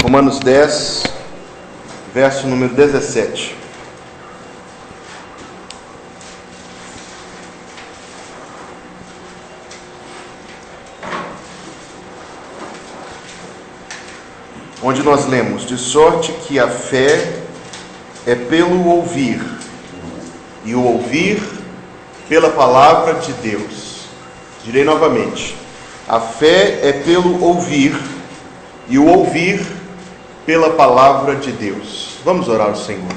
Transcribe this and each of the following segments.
Romanos 10, verso número 17. Onde nós lemos: de sorte que a fé é pelo ouvir, e o ouvir pela palavra de Deus. Direi novamente: a fé é pelo ouvir, e o ouvir pela palavra de Deus. Vamos orar ao Senhor.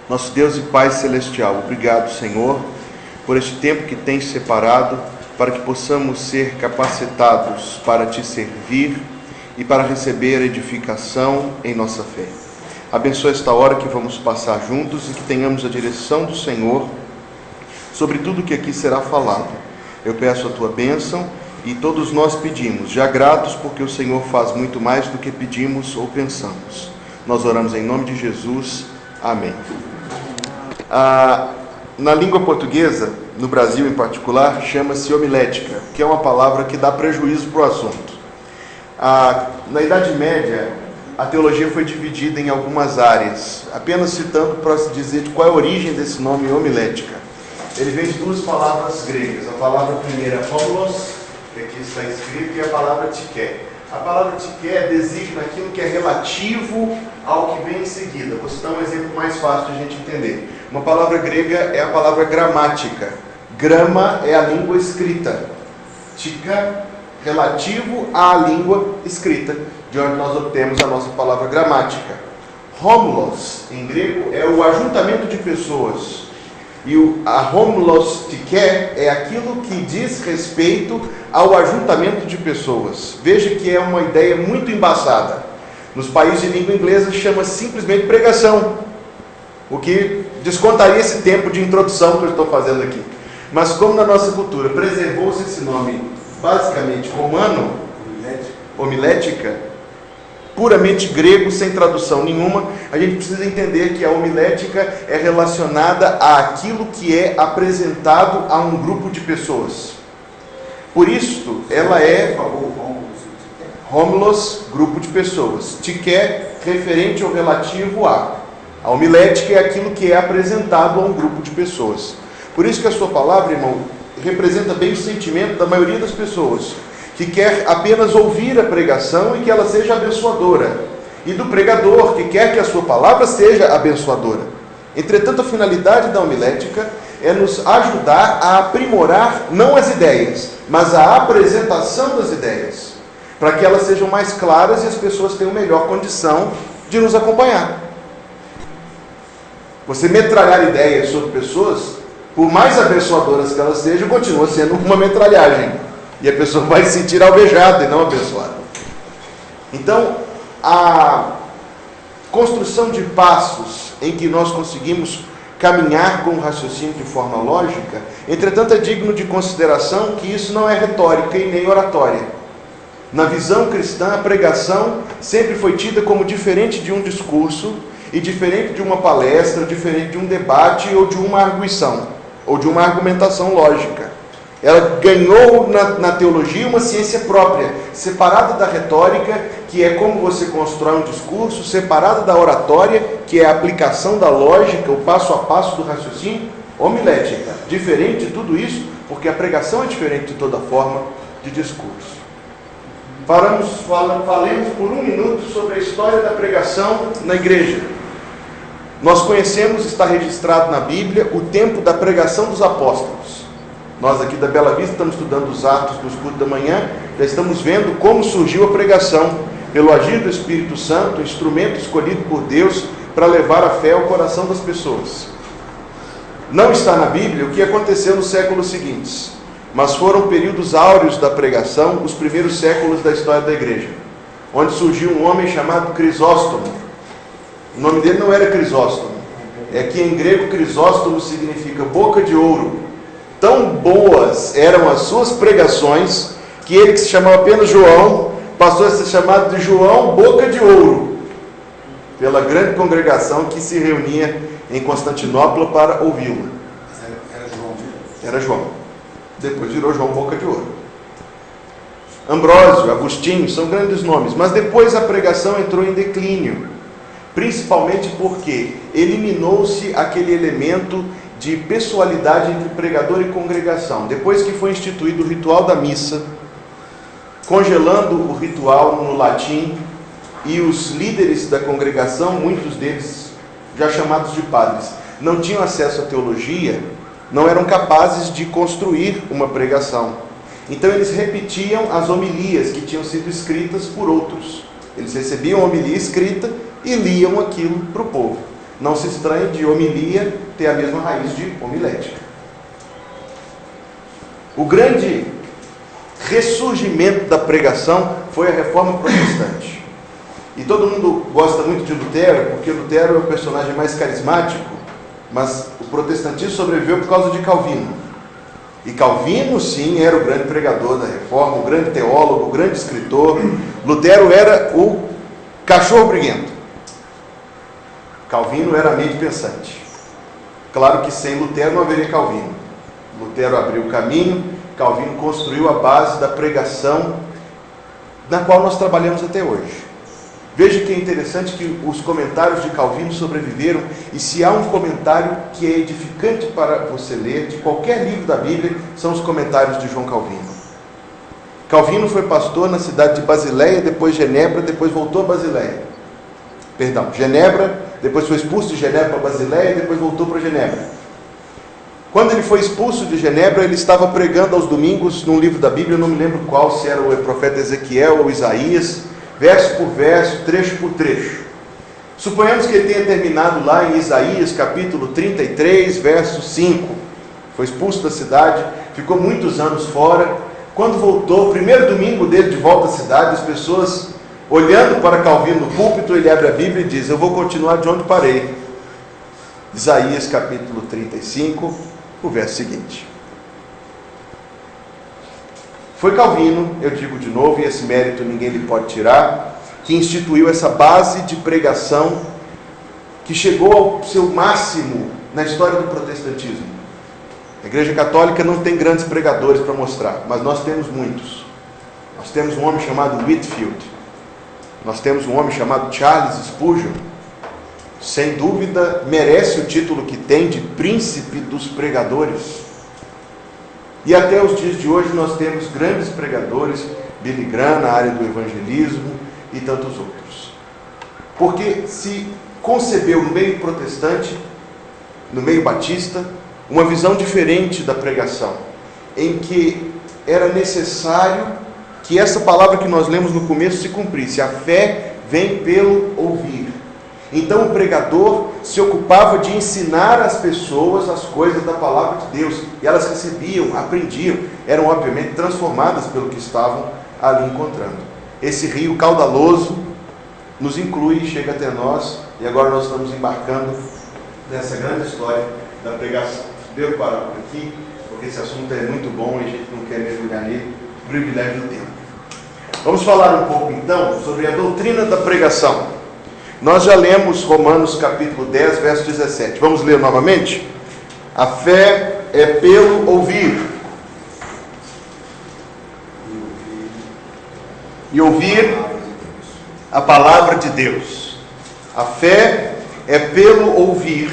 Nosso Deus e Pai Celestial, obrigado, Senhor, por este tempo que tens separado para que possamos ser capacitados para te servir e para receber edificação em nossa fé. Abençoa esta hora que vamos passar juntos e que tenhamos a direção do Senhor sobre tudo que aqui será falado. Eu peço a tua bênção e todos nós pedimos, já gratos, porque o Senhor faz muito mais do que pedimos ou pensamos. Nós oramos em nome de Jesus. Amém. Na língua portuguesa, no Brasil em particular, chama-se homilética, que é uma palavra que dá prejuízo para o assunto. Na Idade Média, a teologia foi dividida em algumas áreas, apenas citando para se dizer de qual é a origem desse nome homilética. Ele vem de duas palavras gregas. A palavra primeira é homilos, que aqui está escrito, e a palavra tiké. A palavra tiké designa aquilo que é relativo ao que vem em seguida. Vou citar um exemplo mais fácil de a gente entender. Uma palavra grega é a palavra gramática. Grama é a língua escrita. Tika, relativo à língua escrita, de onde nós obtemos a nossa palavra gramática. Homilos, em grego, é o ajuntamento de pessoas. E a homilos tiké é aquilo que diz respeito ao ajuntamento de pessoas. Veja que é uma ideia muito embaçada. Nos países de língua inglesa chama simplesmente pregação, o que descontaria esse tempo de introdução que eu estou fazendo aqui. Mas como na nossa cultura preservou-se esse nome basicamente romano, homilética, puramente grego, sem tradução nenhuma, a gente precisa entender que a homilética é relacionada àquilo que é apresentado a um grupo de pessoas. Por isso, ela é homilos, grupo de pessoas. Tiké, referente ou relativo a. A homilética é aquilo que é apresentado a um grupo de pessoas. Por isso que a sua palavra, irmão, representa bem o sentimento da maioria das pessoas, que quer apenas ouvir a pregação e que ela seja abençoadora, e do pregador, que quer que a sua palavra seja abençoadora. Entretanto, a finalidade da homilética é nos ajudar a aprimorar não as ideias, mas a apresentação das ideias, para que elas sejam mais claras e as pessoas tenham melhor condição de nos acompanhar. Você metralhar ideias sobre pessoas, por mais abençoadoras que elas sejam, continua sendo uma metralhagem. E a pessoa vai se sentir alvejada e não abençoada. Então, a construção de passos em que nós conseguimos caminhar com o raciocínio de forma lógica, entretanto, é digno de consideração que isso não é retórica e nem oratória. Na visão cristã, a pregação sempre foi tida como diferente de um discurso e diferente de uma palestra, diferente de um debate ou de uma arguição, ou de uma argumentação lógica. Ela ganhou na teologia uma ciência própria, separada da retórica, que é como você constrói um discurso, separada da oratória, que é a aplicação da lógica, o passo a passo do raciocínio, homilética. Diferente de tudo isso, porque a pregação é diferente de toda forma de discurso. Falemos por um minuto sobre a história da pregação na igreja. Nós conhecemos, está registrado na Bíblia, o tempo da pregação dos apóstolos. Nós aqui da Bela Vista estamos estudando os Atos do culto da manhã, já estamos vendo como surgiu a pregação, pelo agir do Espírito Santo, instrumento escolhido por Deus para levar a fé ao coração das pessoas. Não está na Bíblia o que aconteceu nos séculos seguintes, mas foram períodos áureos da pregação, os primeiros séculos da história da igreja, onde surgiu um homem chamado Crisóstomo. O nome dele não era Crisóstomo, é que em grego Crisóstomo significa boca de ouro. Tão boas eram as suas pregações, que ele, que se chamava apenas João, passou a ser chamado de João Boca de Ouro, pela grande congregação que se reunia em Constantinopla para ouvi-lo. Era João. Depois virou João Boca de Ouro. Ambrósio, Agostinho, são grandes nomes, mas depois a pregação entrou em declínio, principalmente porque eliminou-se aquele elemento de pessoalidade entre pregador e congregação. Depois que foi instituído o ritual da missa, congelando o ritual no latim, e os líderes da congregação, muitos deles já chamados de padres, não tinham acesso à teologia, não eram capazes de construir uma pregação. Então eles repetiam as homilias que tinham sido escritas por outros. Eles recebiam a homilia escrita e liam aquilo para o povo. Não se estranhe de homilia ter a mesma raiz de homilética. O grande ressurgimento da pregação foi a Reforma Protestante. E todo mundo gosta muito de Lutero, porque Lutero é o personagem mais carismático, mas o protestantismo sobreviveu por causa de Calvino. E Calvino, sim, era o grande pregador da Reforma, o grande teólogo, o grande escritor. Lutero era o cachorro briguento. Calvino era a mente pensante. Claro que sem Lutero não haveria Calvino. Lutero abriu o caminho, Calvino construiu a base da pregação na qual nós trabalhamos até hoje. Veja que é interessante que os comentários de Calvino sobreviveram, e se há um comentário que é edificante para você ler, de qualquer livro da Bíblia, são os comentários de João Calvino. Calvino foi pastor na cidade de Basileia, depois Genebra, depois voltou a Basileia. Genebra, depois foi expulso de Genebra para Basileia, depois voltou para Genebra. Quando ele foi expulso de Genebra, ele estava pregando aos domingos num livro da Bíblia, eu não me lembro qual, se era o profeta Ezequiel ou Isaías, verso por verso, trecho por trecho. Suponhamos que ele tenha terminado lá em Isaías, capítulo 33, verso 5. Foi expulso da cidade, ficou muitos anos fora. Quando voltou, o primeiro domingo dele de volta à cidade, as pessoas olhando para Calvino no púlpito, ele abre a Bíblia e diz: eu vou continuar de onde parei. Isaías, capítulo 35, o verso seguinte. Foi Calvino, eu digo de novo, e esse mérito ninguém lhe pode tirar, que instituiu essa base de pregação que chegou ao seu máximo na história do protestantismo. A Igreja Católica não tem grandes pregadores para mostrar, mas nós temos muitos. Nós temos um homem chamado Whitefield, nós temos um homem chamado Charles Spurgeon, sem dúvida merece o título que tem de príncipe dos pregadores. E até os dias de hoje nós temos grandes pregadores, Billy Graham na área do evangelismo e tantos outros. Porque se concebeu no meio protestante, no meio batista, uma visão diferente da pregação, em que era necessário que essa palavra que nós lemos no começo se cumprisse. A fé vem pelo ouvir. Então o pregador se ocupava de ensinar às pessoas as coisas da palavra de Deus, e elas recebiam, aprendiam, eram obviamente transformadas pelo que estavam ali encontrando. Esse rio caudaloso nos inclui e chega até nós, e agora nós estamos embarcando nessa grande história da pregação. Devo parar por aqui, porque esse assunto é muito bom e a gente não quer mergulhar nele, privilégio do tempo. Vamos falar um pouco então sobre a doutrina da pregação. Nós já lemos Romanos capítulo 10, verso 17. Vamos ler novamente? A fé é pelo ouvir. E ouvir a palavra de Deus. A fé é pelo ouvir.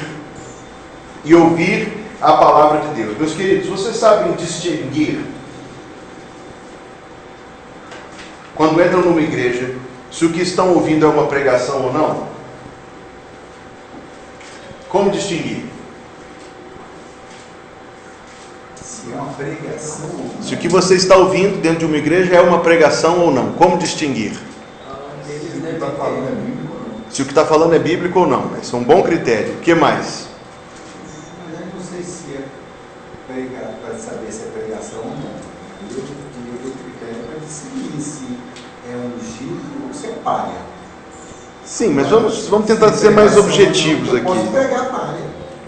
E ouvir a palavra de Deus. Meus queridos, vocês sabem distinguir, quando entram numa igreja, se o que estão ouvindo é uma pregação ou não? Como distinguir? Se é uma pregação. Se o que você está ouvindo dentro de uma igreja é uma pregação ou não? Como distinguir? Se o que está falando é bíblico ou não? Esse é um bom critério. O que mais? Mas eu não sei se é pregar, para saber se é pregação ou não. Eu tenho critério para decidir se é ungido ou se é palha. Sim, mas vamos tentar ser mais objetivos aqui. Posso pregar palha,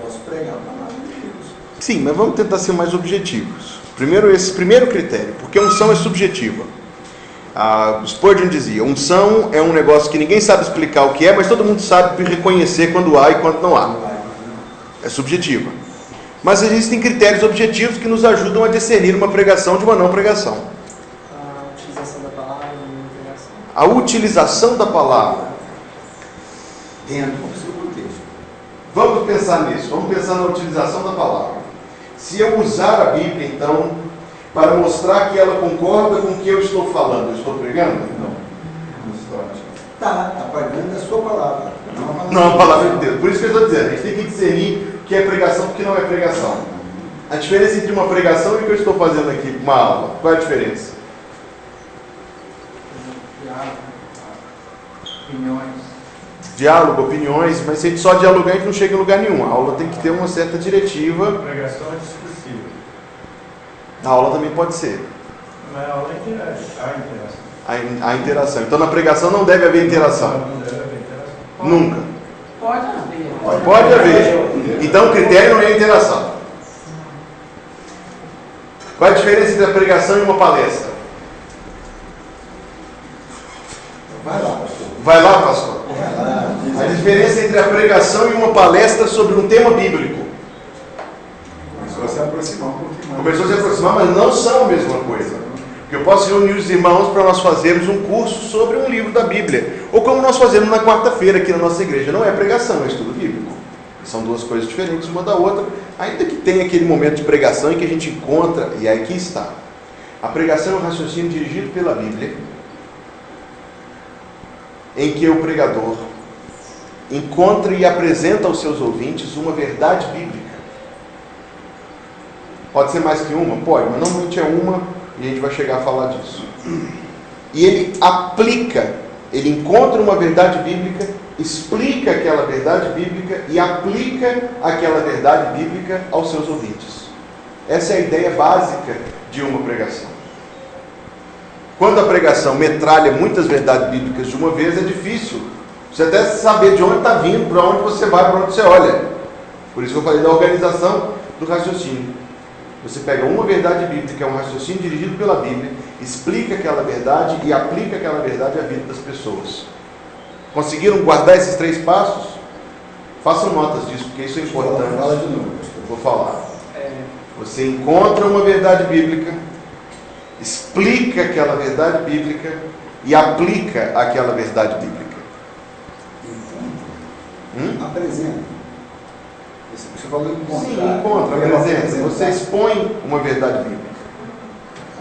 posso pregar a palavra de Deus. Sim, mas vamos tentar ser mais objetivos. Primeiro, esse primeiro critério, porque a unção é subjetiva. Spurgeon dizia: unção é um negócio que ninguém sabe explicar o que é, mas todo mundo sabe reconhecer quando há e quando não há. É subjetiva. Mas existem critérios objetivos que nos ajudam a discernir uma pregação de uma não pregação. A utilização da a utilização da palavra. Dentro do seu contexto. Vamos pensar nisso, vamos pensar na utilização da palavra. Se eu usar a Bíblia, então, para mostrar que ela concorda com o que eu estou falando, eu estou pregando? Não está. Está pregando a sua palavra. Não a palavra de Deus. Por isso que eu estou dizendo, a gente tem que discernir o que é pregação e o que não é pregação. A diferença entre uma pregação e o que eu estou fazendo aqui, uma aula, qual é a diferença? Diálogo, opiniões, mas se a gente só dialogar, a gente não chega em lugar nenhum. A aula tem que ter uma certa diretiva. A pregação é discursiva. A aula também pode ser. Mas a aula é interação. A interação. Então na pregação não deve haver interação. Não deve haver interação. Nunca. Pode haver. Pode haver. Então o critério não é a interação. Qual a diferença entre a pregação e uma palestra? Vai lá, pastor. Vai lá, pastor. Vai lá. A diferença entre a pregação e uma palestra sobre um tema bíblico. Começou a se aproximar um pouquinho mais. Começou a se aproximar, mas não são a mesma coisa. Porque eu posso reunir os irmãos para nós fazermos um curso sobre um livro da Bíblia. Ou como nós fazemos na quarta-feira aqui na nossa igreja. Não é pregação, é estudo bíblico. São duas coisas diferentes uma da outra. Ainda que tenha aquele momento de pregação em que a gente encontra, e aí aqui está. A pregação é um raciocínio dirigido pela Bíblia, em que o pregador encontra e apresenta aos seus ouvintes uma verdade bíblica. Pode ser mais que uma? Pode, mas normalmente é uma, e a gente vai chegar a falar disso. E ele aplica, ele encontra uma verdade bíblica, explica aquela verdade bíblica e aplica aquela verdade bíblica aos seus ouvintes. Essa é a ideia básica de uma pregação. Quando a pregação metralha muitas verdades bíblicas de uma vez, é difícil você até saber de onde está vindo, para onde você vai, para onde você olha. Por isso que eu falei da organização do raciocínio. Você pega uma verdade bíblica, é um raciocínio dirigido pela Bíblia, explica aquela verdade e aplica aquela verdade à vida das pessoas. Conseguiram guardar esses 3 passos? Façam notas disso, porque isso é importante. Fala de novo, pastor. Vou falar. Você encontra uma verdade bíblica, explica aquela verdade bíblica e aplica aquela verdade bíblica. Apresenta. Você falou encontrar. Sim, encontra, apresenta. Você expõe uma verdade bíblica.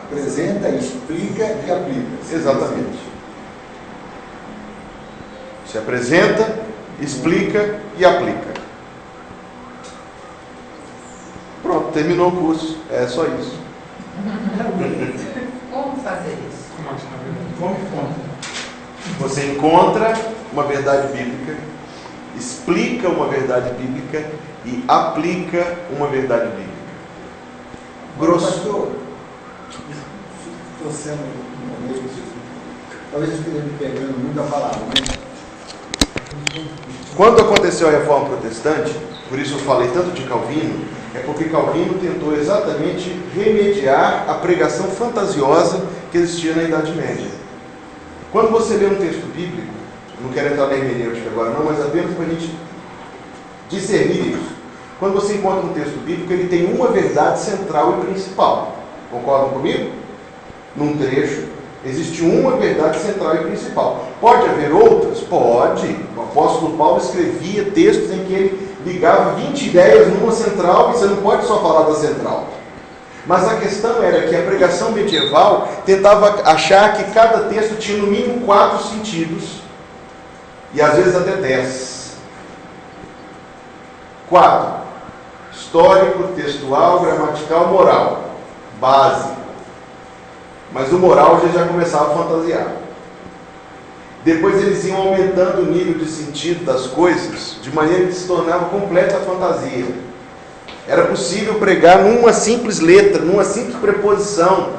Apresenta, explica e aplica. Exatamente. Se apresenta, explica e aplica. Pronto, terminou o curso. É só isso. Como fazer isso? Como que conta? Você encontra uma verdade bíblica, explica uma verdade bíblica e aplica uma verdade bíblica. Grosso. Pastor, estou sendo talvez eu esteja me pegando muito a palavra, né? Quando aconteceu a Reforma Protestante, por isso eu falei tanto de Calvino, é porque Calvino tentou exatamente remediar a pregação fantasiosa que existia na Idade Média. Quando você lê um texto bíblico, não quero entrar na hermenêutica agora não, mas apenas para a gente discernir isso. Quando você encontra um texto bíblico, ele tem uma verdade central e principal. Concordam comigo? Num trecho, existe uma verdade central e principal. Pode haver outras? Pode. O apóstolo Paulo escrevia textos em que ele ligava 20 ideias numa central, e você não pode só falar da central. Mas a questão era que a pregação medieval tentava achar que cada texto tinha no mínimo 4 sentidos, e às vezes até 10. 4. Histórico, textual, gramatical, moral. Básico. Mas o moral já começava a fantasiar. Depois eles iam aumentando o nível de sentido das coisas, de maneira que se tornava completa fantasia. Era possível pregar numa simples letra, numa simples preposição.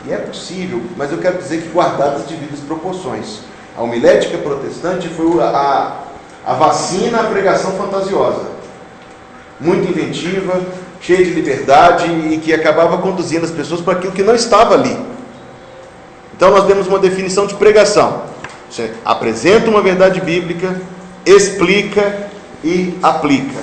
E é possível, mas eu quero dizer que guardadas as devidas proporções. A homilética protestante foi a vacina à pregação fantasiosa. Muito inventiva, cheia de liberdade e que acabava conduzindo as pessoas para aquilo que não estava ali. Então nós demos uma definição de pregação. Você apresenta uma verdade bíblica, explica e aplica.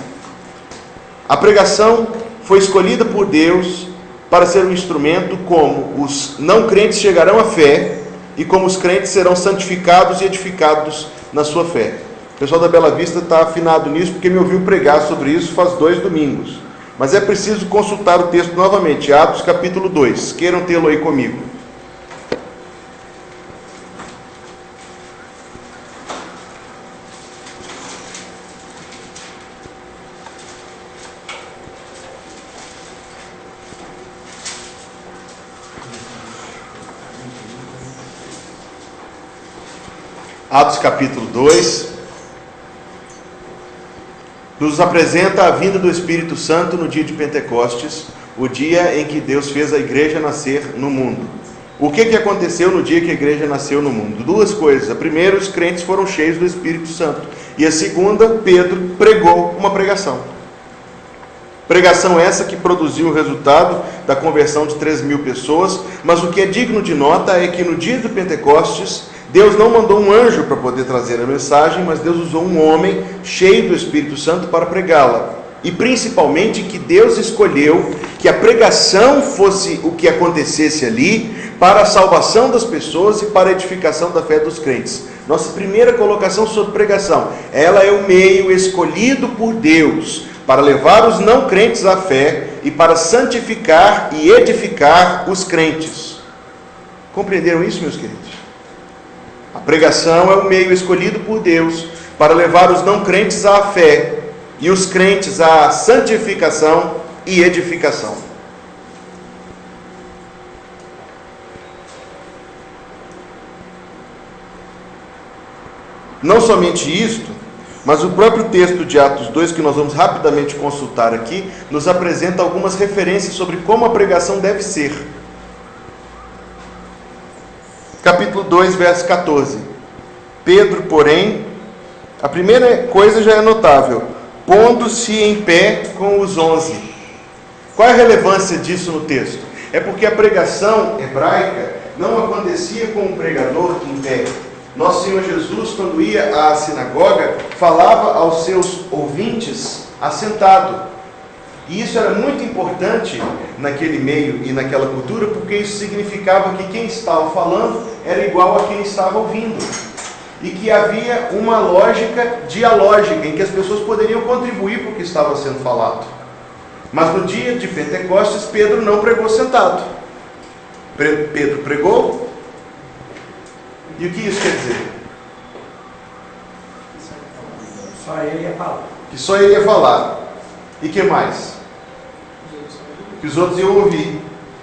A pregação foi escolhida por Deus para ser um instrumento como os não crentes chegarão à fé e como os crentes serão santificados e edificados na sua fé. O pessoal da Bela Vista está afinado nisso porque me ouviu pregar sobre isso faz 2 domingos. Mas é preciso consultar o texto novamente, Atos capítulo 2. Queiram tê-lo aí comigo. Atos capítulo 2 nos apresenta a vinda do Espírito Santo no dia de Pentecostes, o dia em que Deus fez a igreja nascer no mundo. O que aconteceu no dia que a igreja nasceu no mundo? 2 coisas. A primeira, os crentes foram cheios do Espírito Santo. E a segunda, Pedro pregou uma pregação. Pregação essa que produziu o resultado da conversão de 3.000 pessoas. Mas o que é digno de nota é que no dia do Pentecostes, Deus não mandou um anjo para poder trazer a mensagem, mas Deus usou um homem cheio do Espírito Santo para pregá-la. E principalmente que Deus escolheu que a pregação fosse o que acontecesse ali para a salvação das pessoas e para a edificação da fé dos crentes. Nossa primeira colocação sobre pregação, ela é o meio escolhido por Deus para levar os não crentes à fé e para santificar e edificar os crentes. Compreenderam isso, meus queridos? A pregação é o meio escolhido por Deus para levar os não crentes à fé e os crentes à santificação e edificação. Não somente isto, mas o próprio texto de Atos 2, que nós vamos rapidamente consultar aqui, nos apresenta algumas referências sobre como a pregação deve ser. Capítulo 2, verso 14. Pedro, porém, a primeira coisa já é notável, pondo-se em pé com os 11. Qual é a relevância disso no texto? É porque a pregação hebraica não acontecia com um pregador em pé. Nosso Senhor Jesus, quando ia à sinagoga, falava aos seus ouvintes assentado. E isso era muito importante naquele meio e naquela cultura, porque isso significava que quem estava falando era igual a quem estava ouvindo. E que havia uma lógica dialógica, em que as pessoas poderiam contribuir para o que estava sendo falado. Mas no dia de Pentecostes, Pedro não pregou sentado. Pedro pregou. E o que isso quer dizer? Só ele ia falar. Que só ele ia falar. E que mais? Que os outros iam ouvir.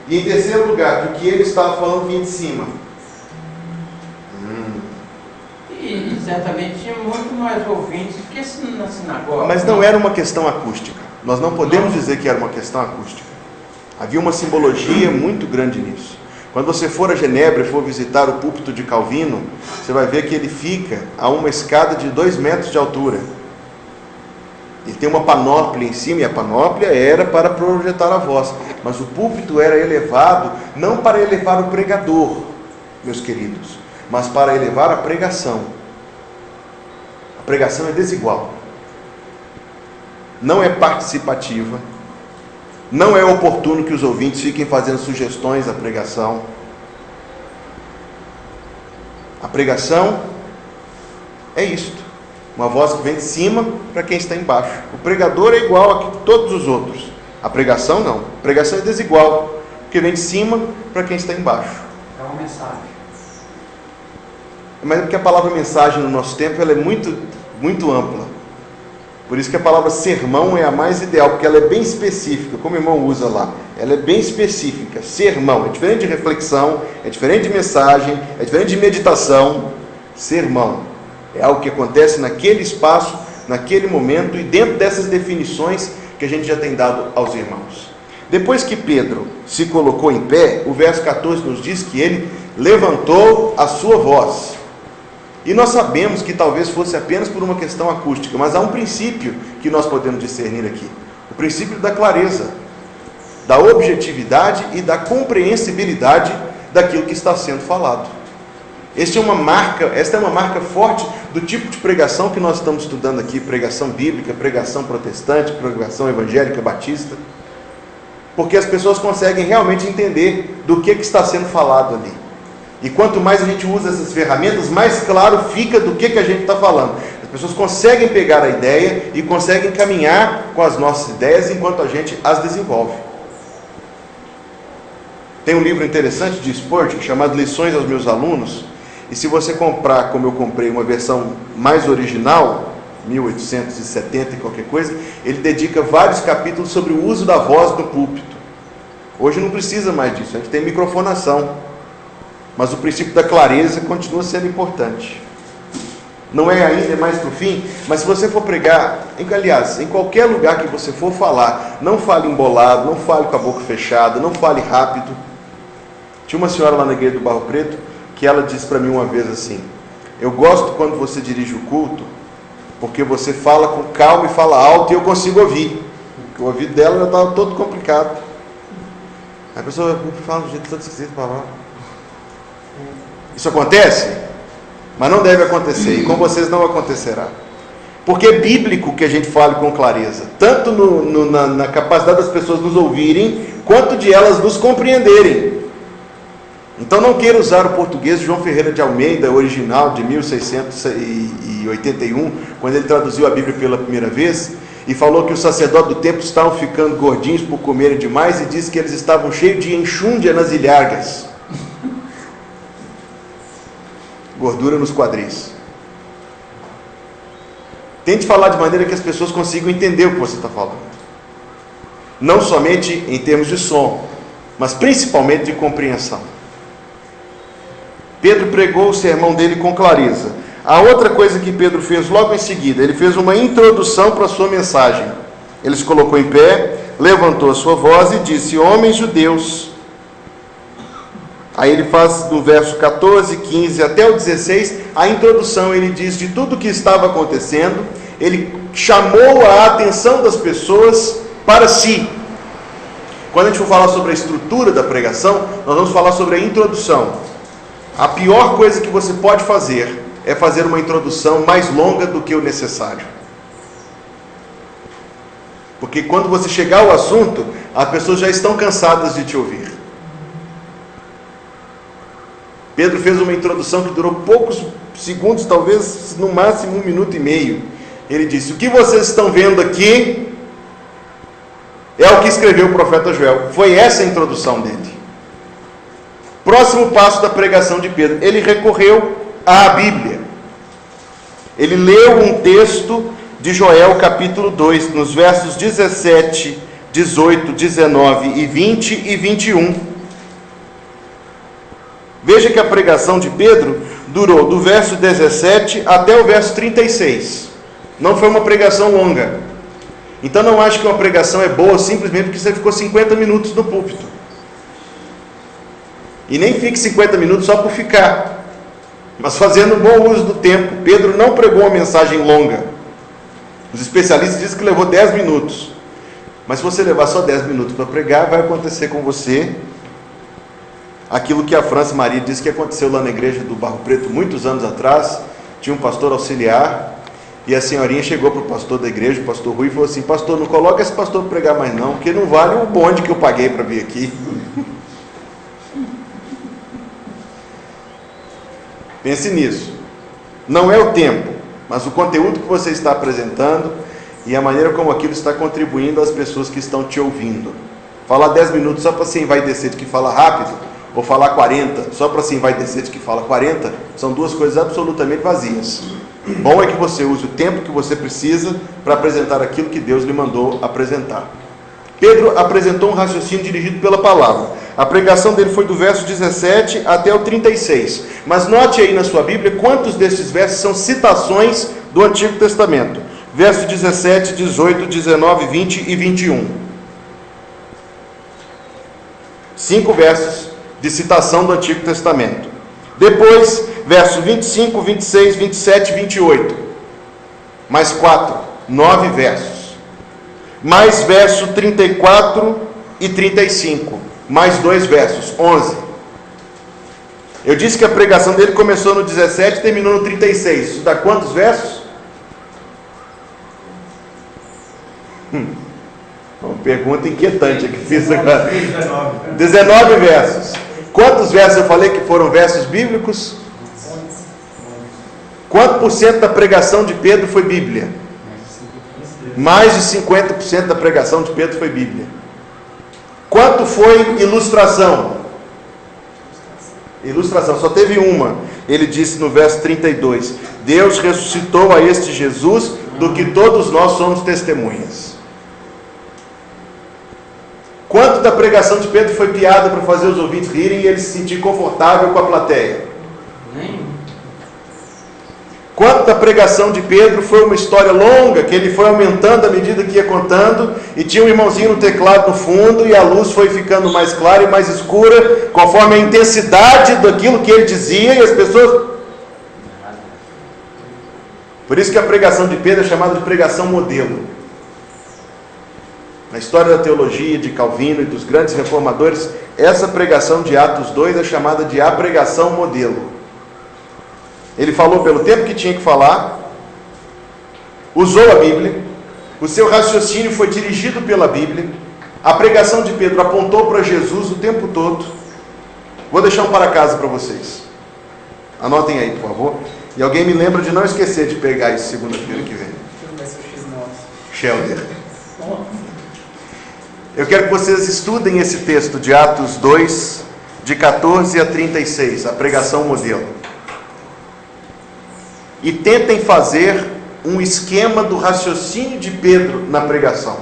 E em terceiro lugar, que o que ele estava falando vinha de cima. E certamente tinha muito mais ouvintes do que na sinagoga. Mas não era uma questão acústica. Nós não podemos dizer que era uma questão acústica. Havia uma simbologia muito grande nisso. Quando você for a Genebra e for visitar o púlpito de Calvino, você vai ver que ele fica a uma escada de 2 metros de altura. Ele tem uma panóplia em cima, e a panóplia era para projetar a voz. Mas o púlpito era elevado, não para elevar o pregador, meus queridos, mas para elevar a pregação. A pregação é desigual. Não é participativa. Não é oportuno que os ouvintes fiquem fazendo sugestões à pregação. A pregação é isto. Uma voz que vem de cima para quem está embaixo. O pregador é igual a todos os outros. A pregação não. A pregação é desigual, porque vem de cima para quem está embaixo. É uma mensagem. Mas é porque a palavra mensagem no nosso tempo ela é muito, muito ampla. Por isso que a palavra sermão é a mais ideal, porque ela é bem específica, como o irmão usa lá. Ela é bem específica. Sermão é diferente de reflexão, é diferente de mensagem, é diferente de meditação. Sermão é algo que acontece naquele espaço, naquele momento e dentro dessas definições que a gente já tem dado aos irmãos. Depois que Pedro se colocou em pé, o verso 14 nos diz que ele levantou a sua voz. E nós sabemos que talvez fosse apenas por uma questão acústica, mas há um princípio que nós podemos discernir aqui. O princípio da clareza, da objetividade e da compreensibilidade daquilo que está sendo falado. Esta é uma marca forte do tipo de pregação que nós estamos estudando aqui, pregação bíblica, pregação protestante, pregação evangélica batista, porque as pessoas conseguem realmente entender do que está sendo falado ali. E quanto mais a gente usa essas ferramentas, mais claro fica do que a gente está falando. As pessoas conseguem pegar a ideia e conseguem caminhar com as nossas ideias enquanto a gente as desenvolve. Tem um livro interessante de Spurgeon chamado Lições aos Meus Alunos, e se você comprar, como eu comprei, uma versão mais original, 1870 e qualquer coisa, ele dedica vários capítulos sobre o uso da voz no púlpito. Hoje não precisa mais disso, a gente tem microfonação. Mas o princípio da clareza continua sendo importante. Não é ainda, é mais para o fim, mas se você for pregar, aliás, em qualquer lugar que você for falar, não fale embolado, não fale com a boca fechada, não fale rápido. Tinha uma senhora lá na igreja do Barro Preto, que ela disse para mim uma vez assim: eu gosto quando você dirige o culto, porque você fala com calma e fala alto e eu consigo ouvir. Porque o ouvido dela já estava todo complicado. Aí a pessoa fala de um jeito todo esquisito para lá. Isso acontece? Mas não deve acontecer, e com vocês não acontecerá. Porque é bíblico que a gente fale com clareza, tanto na capacidade das pessoas nos ouvirem, quanto de elas nos compreenderem. Então não queira usar o português de João Ferreira de Almeida, original de 1681, quando ele traduziu a Bíblia pela primeira vez, e falou que os sacerdotes do templo estavam ficando gordinhos por comerem demais, e disse que eles estavam cheios de enxúndia nas ilhargas. Gordura nos quadris. Tente falar de maneira que as pessoas consigam entender o que você está falando. Não somente em termos de som, mas principalmente de compreensão. Pedro pregou o sermão dele com clareza. A outra coisa que Pedro fez logo em seguida, ele fez uma introdução para a sua mensagem. Ele se colocou em pé, levantou a sua voz e disse: homens judeus. Aí ele faz do verso 14, 15 até o 16, a introdução. Ele diz de tudo o que estava acontecendo, ele chamou a atenção das pessoas para si. Quando a gente for falar sobre a estrutura da pregação, nós vamos falar sobre a introdução. A pior coisa que você pode fazer é fazer uma introdução mais longa do que o necessário. Porque quando você chegar ao assunto, as pessoas já estão cansadas de te ouvir. Pedro fez uma introdução que durou poucos segundos, talvez no máximo 1 minuto e meio. Ele disse: o que vocês estão vendo aqui é o que escreveu o profeta Joel. Foi essa a introdução dele. Próximo passo da pregação de Pedro, ele recorreu à Bíblia. Ele leu um texto de Joel capítulo 2, nos versos 17, 18, 19 e 20 e 21. Veja que a pregação de Pedro durou do verso 17 até o verso 36. Não foi uma pregação longa. Então não acho que uma pregação é boa simplesmente porque você ficou 50 minutos no púlpito. E nem fique 50 minutos só por ficar, mas fazendo um bom uso do tempo. Pedro não pregou uma mensagem longa. Os especialistas dizem que levou 10 minutos. Mas se você levar só 10 minutos para pregar, vai acontecer com você aquilo que a França Maria disse que aconteceu lá na igreja do Barro Preto muitos anos atrás. Tinha um pastor auxiliar, e a senhorinha chegou para o pastor da igreja, o pastor Rui, e falou assim: pastor, não coloca esse pastor para pregar mais não, porque não vale o bonde que eu paguei para vir aqui. Pense nisso. Não é o tempo, mas o conteúdo que você está apresentando e a maneira como aquilo está contribuindo às pessoas que estão te ouvindo. Falar 10 minutos só para se envaidecer de que fala rápido, ou falar 40 só para se envaidecer de que fala 40, são duas coisas absolutamente vazias. Bom é que você use o tempo que você precisa para apresentar aquilo que Deus lhe mandou apresentar. Pedro apresentou um raciocínio dirigido pela palavra. A pregação dele foi do verso 17 até o 36. Mas note aí na sua Bíblia quantos desses versos são citações do Antigo Testamento. Verso 17, 18, 19, 20 e 21. 5 versos de citação do Antigo Testamento. Depois, verso 25, 26, 27 e 28. Mais 4, 9 versos. Mais verso 34 e 35. Mais 2 versos, 11. Eu disse que a pregação dele começou no 17 e terminou no 36. Isso dá quantos versos? Uma pergunta inquietante que fiz agora. 19 versos. Quantos versos eu falei que foram versos bíblicos? Quanto por cento da pregação de Pedro foi Bíblia? Mais de 50% da pregação de Pedro foi Bíblia. Quanto foi ilustração? Ilustração, só teve uma. Ele disse no verso 32: Deus ressuscitou a este Jesus, do que todos nós somos testemunhas. Quanto da pregação de Pedro foi piada para fazer os ouvintes rirem e ele se sentir confortável com a plateia? Nenhum. Quanto da pregação de Pedro foi uma história longa, que ele foi aumentando à medida que ia contando, e tinha um irmãozinho no teclado no fundo, e a luz foi ficando mais clara e mais escura, conforme a intensidade daquilo que ele dizia, e as pessoas... Por isso que a pregação de Pedro é chamada de pregação modelo. Na história da teologia de Calvino e dos grandes reformadores, essa pregação de Atos 2 é chamada de a pregação modelo. Ele falou pelo tempo que tinha que falar, usou a Bíblia, o seu raciocínio foi dirigido pela Bíblia, a pregação de Pedro apontou para Jesus o tempo todo. Vou deixar um para casa para vocês. Anotem aí, por favor. E alguém me lembra de não esquecer de pegar isso segunda-feira que vem. Shelder. Eu quero que vocês estudem esse texto de Atos 2, de 14 a 36, a pregação modelo. E tentem fazer um esquema do raciocínio de Pedro na pregação.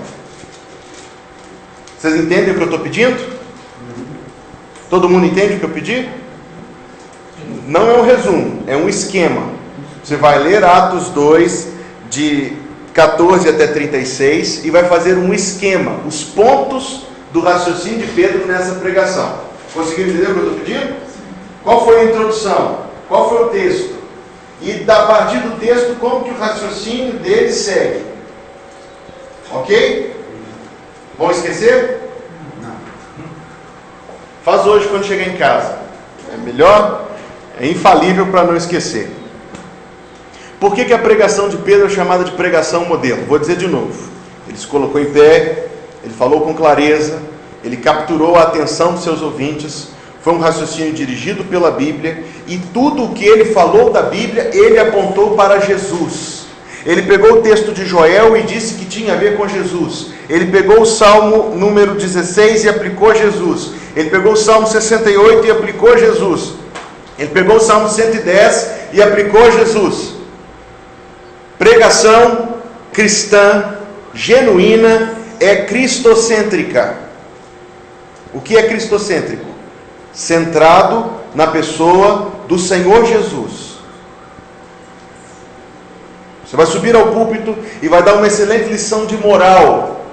Vocês entendem o que eu estou pedindo? Todo mundo entende o que eu pedi? Não é um resumo, é um esquema. Você vai ler Atos 2, de 14 até 36, e vai fazer um esquema, os pontos do raciocínio de Pedro nessa pregação. Conseguiram entender o que eu estou pedindo? Qual foi a introdução? Qual foi o texto? E a partir do texto, como que o raciocínio dele segue? Ok? Vão esquecer? Não. Faz hoje quando chegar em casa. É melhor? É infalível para não esquecer. Por que a pregação de Pedro é chamada de pregação modelo? Vou dizer de novo. Ele se colocou em pé, ele falou com clareza, ele capturou a atenção dos seus ouvintes. Foi um raciocínio dirigido pela Bíblia, e tudo o que ele falou da Bíblia, ele apontou para Jesus. Ele pegou o texto de Joel e disse que tinha a ver com Jesus. Ele pegou o Salmo número 16 e aplicou a Jesus. Ele pegou o Salmo 68 e aplicou a Jesus. Ele pegou o Salmo 110 e aplicou a Jesus. Pregação cristã, genuína, é cristocêntrica. O que é cristocêntrico? Centrado na pessoa do Senhor Jesus. Você vai subir ao púlpito e vai dar uma excelente lição de moral.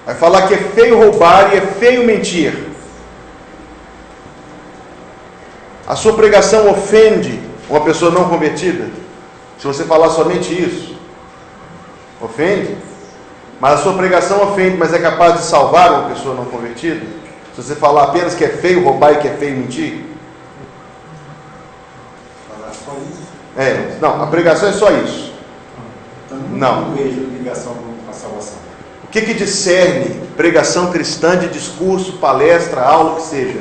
Vai falar que é feio roubar e é feio mentir. A sua pregação ofende uma pessoa não convertida? Se você falar somente isso, ofende? Mas a sua pregação ofende, mas é capaz de salvar uma pessoa não convertida? Se você falar apenas que é feio roubar e que é feio mentir? Falar só isso? Não, a pregação é só isso. Não. Não vejo ligação com a salvação. O que discerne pregação cristã de discurso, palestra, aula, que seja?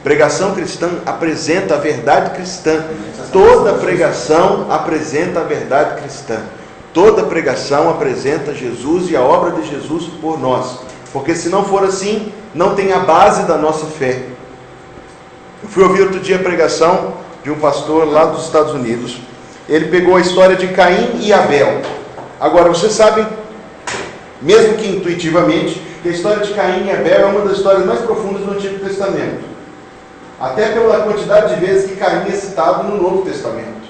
Pregação cristã apresenta a verdade cristã. Toda pregação apresenta a verdade cristã. Toda pregação apresenta Jesus e a obra de Jesus por nós. Porque se não for assim, não tem a base da nossa fé. Eu fui ouvir outro dia a pregação de um pastor lá dos Estados Unidos. Ele pegou a história de Caim e Abel. Agora, vocês sabem, mesmo que intuitivamente, que a história de Caim e Abel é uma das histórias mais profundas do Antigo Testamento. Até pela quantidade de vezes que Caim é citado no Novo Testamento.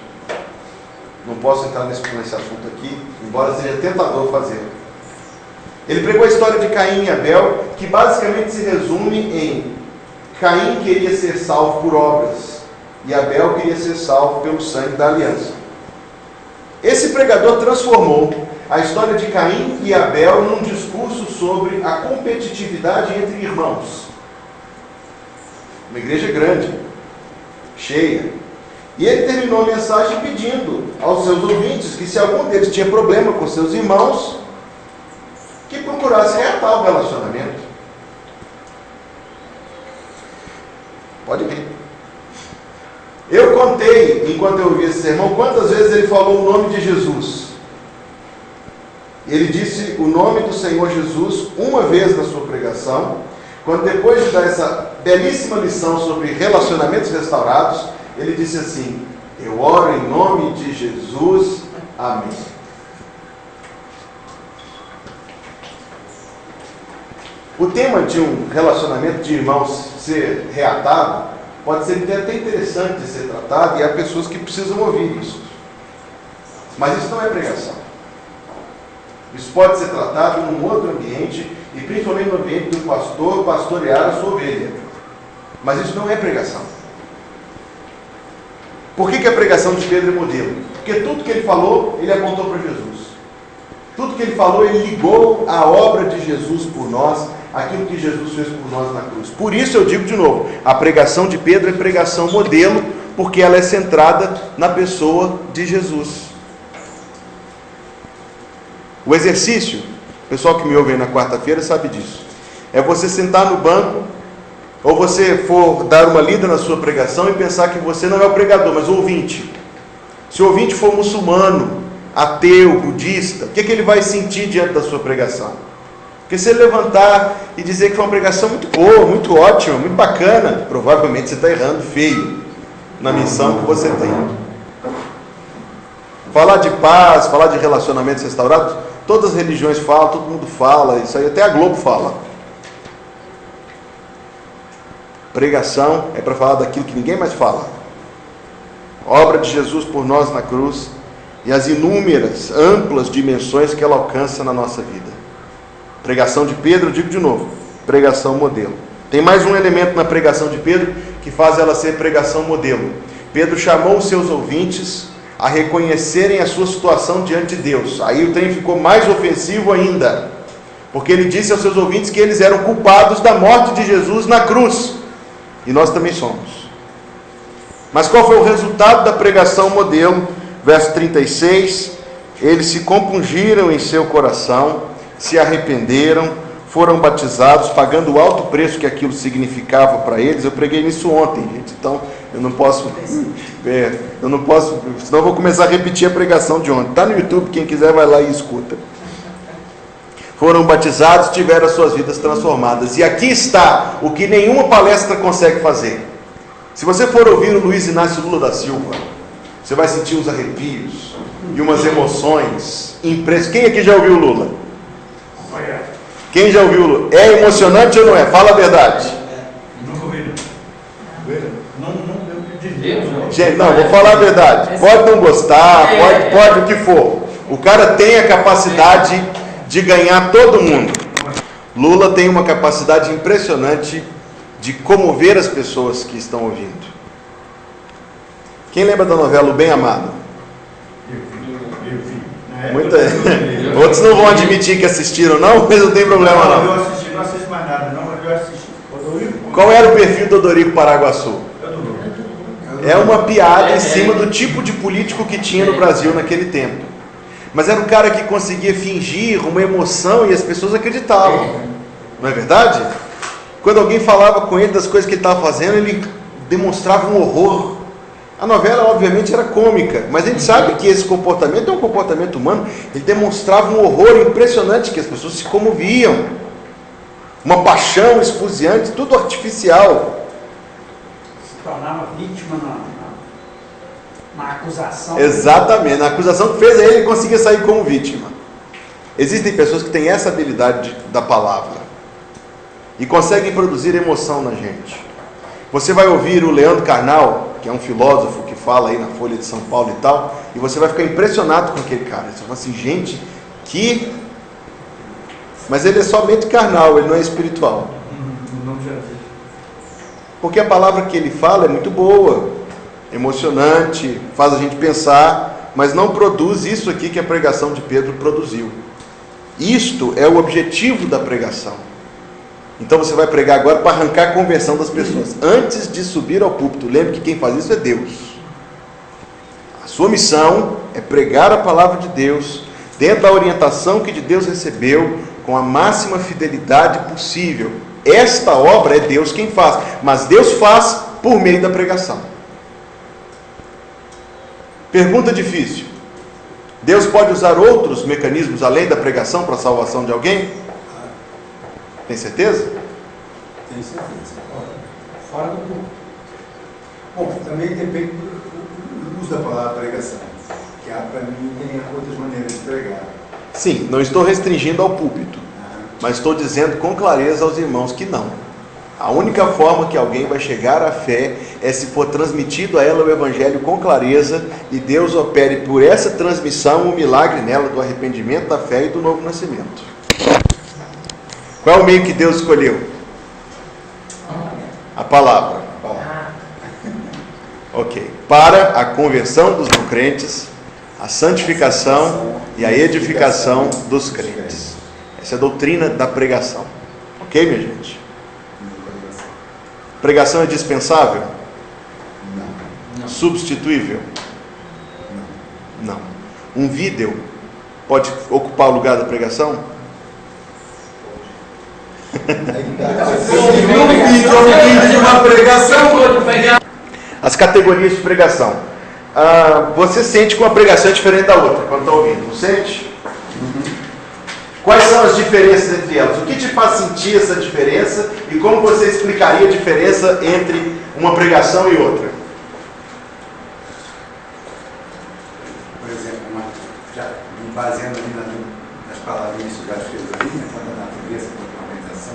Não posso entrar nesse assunto aqui, embora seja tentador fazer. Ele pregou a história de Caim e Abel, que basicamente se resume em Caim queria ser salvo por obras, e Abel queria ser salvo pelo sangue da aliança. Esse pregador transformou a história de Caim e Abel num discurso sobre a competitividade entre irmãos. Uma igreja grande, cheia. E ele terminou a mensagem pedindo aos seus ouvintes que, se algum deles tinha problema com seus irmãos, que procurasse reatar o relacionamento. Pode vir. Eu contei, enquanto eu ouvi esse sermão, quantas vezes ele falou o nome de Jesus. Ele disse o nome do Senhor Jesus uma vez na sua pregação, quando depois de dar essa belíssima lição sobre relacionamentos restaurados, ele disse assim: eu oro em nome de Jesus, amém. O tema de um relacionamento de irmãos ser reatado pode ser até interessante de ser tratado, e há pessoas que precisam ouvir isso. Mas isso não é pregação. Isso pode ser tratado num outro ambiente, e principalmente no ambiente do pastor pastorear a sua ovelha. Mas isso não é pregação. Por que a pregação de Pedro é modelo? Porque tudo que ele falou, ele apontou para Jesus. Tudo que ele falou, ele ligou a obra de Jesus por nós, aquilo que Jesus fez por nós na cruz. Por isso eu digo de novo, a pregação de Pedro é pregação modelo, porque ela é centrada na pessoa de Jesus. O exercício, o pessoal que me ouve aí na quarta-feira sabe disso, é você sentar no banco, ou você for dar uma lida na sua pregação e pensar que você não é o pregador, mas o ouvinte. Se o ouvinte for muçulmano, ateu, budista, o que ele vai sentir diante da sua pregação? Porque se ele levantar e dizer que foi uma pregação muito boa, muito ótima, muito bacana, provavelmente você está errando feio na missão que você tem. Falar de paz, falar de relacionamentos restaurados, todas as religiões falam, todo mundo fala, isso aí até a Globo fala. Pregação é para falar daquilo que ninguém mais fala. Obra de Jesus por nós na cruz e as inúmeras, amplas dimensões que ela alcança na nossa vida. Pregação de Pedro, eu digo de novo, pregação modelo. Tem mais um elemento na pregação de Pedro que faz ela ser pregação modelo. Pedro chamou os seus ouvintes a reconhecerem a sua situação diante de Deus. Aí o trem ficou mais ofensivo ainda, porque ele disse aos seus ouvintes que eles eram culpados da morte de Jesus na cruz, e nós também somos. Mas qual foi o resultado da pregação modelo? Verso 36, eles se compungiram em seu coração, se arrependeram, foram batizados, pagando o alto preço que aquilo significava para eles. Eu preguei nisso ontem, gente, então eu não posso, senão eu vou começar a repetir a pregação de ontem. Está no YouTube, quem quiser vai lá e escuta. Foram batizados, tiveram as suas vidas transformadas. E aqui está o que nenhuma palestra consegue fazer. Se você for ouvir o Luiz Inácio Lula da Silva, você vai sentir uns arrepios e umas emoções impressionantes. Quem aqui já ouviu o Lula? Quem já ouviu o Lula? É emocionante ou não é? Fala a verdade. Nunca ouvi. Gente, não, vou falar a verdade. Pode não gostar, pode o que for. O cara tem a capacidade de ganhar todo mundo. Lula tem uma capacidade impressionante de comover as pessoas que estão ouvindo. Quem lembra da novela O Bem Amado? Outros não vão admitir que assistiram, não, mas não tem problema não. Eu assisti, não assisto mais nada, não, mas eu assisti. Qual era o perfil do Odorico Paraguaçu? É uma piada em cima do tipo de político que tinha no Brasil naquele tempo. Mas era um cara que conseguia fingir uma emoção e as pessoas acreditavam. Não é verdade? Quando alguém falava com ele das coisas que ele estava fazendo, ele demonstrava um horror. A novela, obviamente, era cômica, mas a gente sabe que esse comportamento é um comportamento humano. Ele demonstrava um horror impressionante, que as pessoas se comoviam. Uma paixão esfuziante, tudo artificial. Se tornava vítima na acusação. Exatamente, na acusação que fez a ele conseguia sair como vítima. Existem pessoas que têm essa habilidade da palavra e conseguem produzir emoção na gente. Você vai ouvir o Leandro Carnal, que é um filósofo que fala aí na Folha de São Paulo e tal, e você vai ficar impressionado com aquele cara. Você fala assim, gente, que... Mas ele é somente carnal, ele não é espiritual. Porque a palavra que ele fala é muito boa, emocionante, faz a gente pensar, mas não produz isso aqui que a pregação de Pedro produziu. Isto é o objetivo da pregação. Então você vai pregar agora para arrancar a conversão das pessoas. Antes de subir ao púlpito, lembre que quem faz isso é Deus. A sua missão é pregar a palavra de Deus, dentro da orientação que de Deus recebeu, com a máxima fidelidade possível. Esta obra é Deus quem faz, mas Deus faz por meio da pregação. Pergunta difícil. Deus pode usar outros mecanismos além da pregação para a salvação de alguém? Tem certeza? Tem certeza. Fora do público. Bom, também depende do uso da palavra pregação. Que para mim tem outras maneiras de pregar. Sim, não estou restringindo ao púlpito, mas estou dizendo com clareza aos irmãos que não. A única forma que alguém vai chegar à fé é se for transmitido a ela o Evangelho com clareza e Deus opere por essa transmissão o milagre nela do arrependimento, da fé e do novo nascimento. Qual é o meio que Deus escolheu? A palavra. Ok. Para a conversão dos não crentes, a santificação e a edificação dos crentes. Essa é a doutrina da pregação. Ok, minha gente? Pregação é dispensável? Não. Substituível? Não. Um vídeo pode ocupar o lugar da pregação? As categorias de pregação. Você sente que uma pregação é diferente da outra quando está ouvindo, não sente? Quais são as diferenças entre elas? O que te faz sentir essa diferença e como você explicaria a diferença entre uma pregação e outra? Por exemplo, já me baseando ali nas palavrinhas que já fez ali, quanto à natureza, quanto à organização.